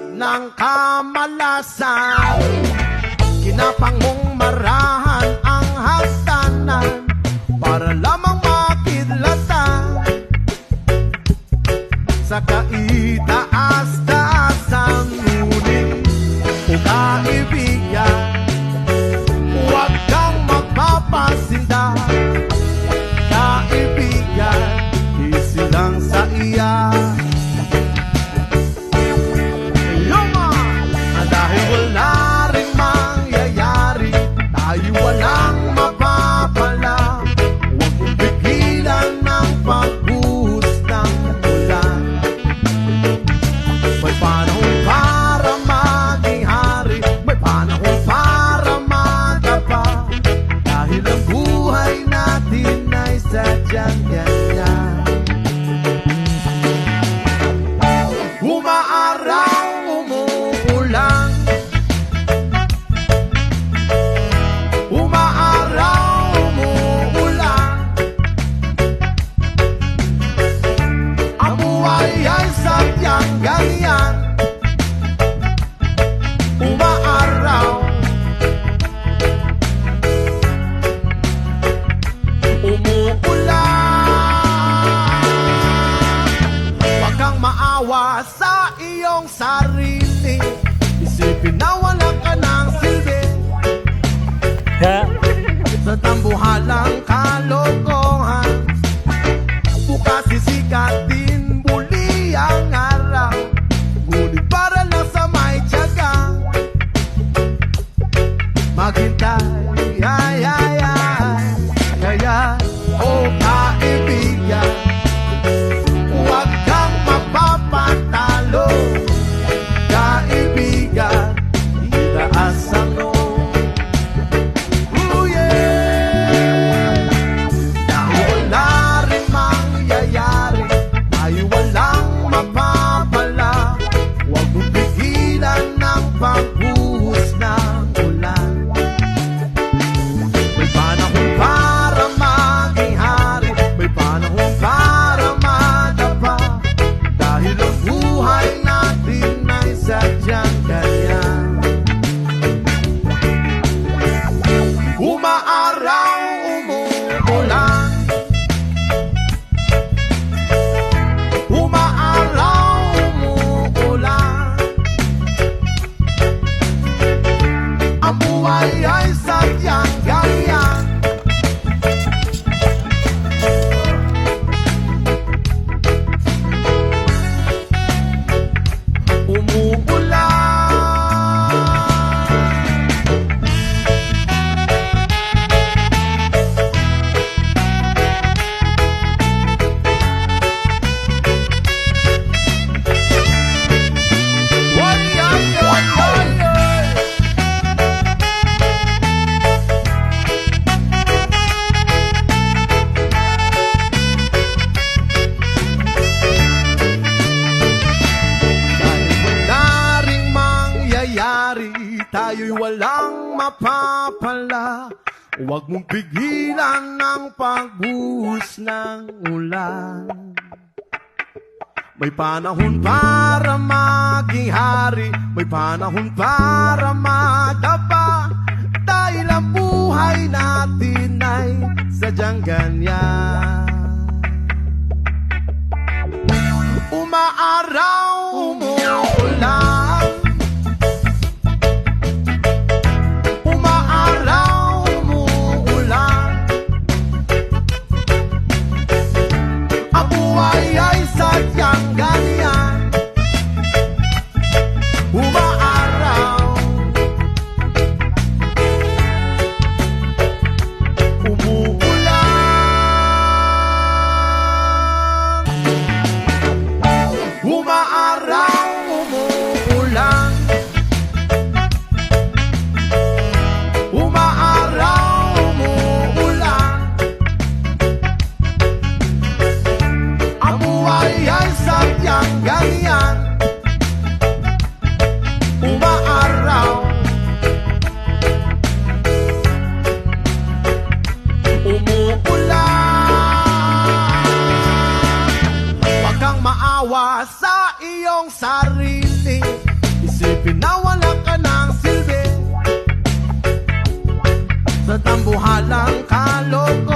langit ng kamalasan. Kinapang mong marahan ang hagdanan para lamang makidlatan sa kaitaas-taasan. Ngunit o kaibigan, huwag kang magpapasinda. Kaibigan, isilang sa iya. Dahil wala rin mangyayari, tayo walang mapapala. Huwag mong pigilan ng pagbuhos ng ulan. May panahon para maging hari, may panahon para magapa. Dahil ang buhay natin ay sadyang ganyan. Umaaraw, umuulan, umaaraw, umuulan. Ang buhay ay sadyang ganyan. Umaaraw, umuulan. Huwag kang maawa sa iyong sarili. Isipin na wala ka ng silbi sa tambuhalang kalokohan. Bukas sisikat din muli ang araw, ngunit para lang sa may tiyaga. Maghintay, ay, ay, ay. Kaya, oh kaibigan, huwag kang mapapatalo. Kaibigan, itaas ang loob. Oh yeah! Dahil wala rin mangyayari, tayo walang mapapala. Huwag mong pigilan ng pagbuhos ng ulan. May panahon para maging hari, may panahon para madapa. Dahil ang buhay natin ay sadyang ganyan. Umaaraw, umuulan, umaaraw, umuulan. Ang buhay ay sadyang ganyan. Tayo'y walang mapapala. Huwag mong pigilan ng pagbuhos ng ulan. May panahon para maging hari, may panahon para madapa. Dahil ang buhay natin ay sadyang ganyan. Umaaraw, umuulan, ay sadyang ganyan. Umaaraw, umuulan. Umaaraw, umuulan, umaaraw, umuulan. Ang buhay ay sadyang ganyan. Umaaraw, umuulan. Huwag kang maawa sa iyong sarili. Sa tambuhalang kalokohan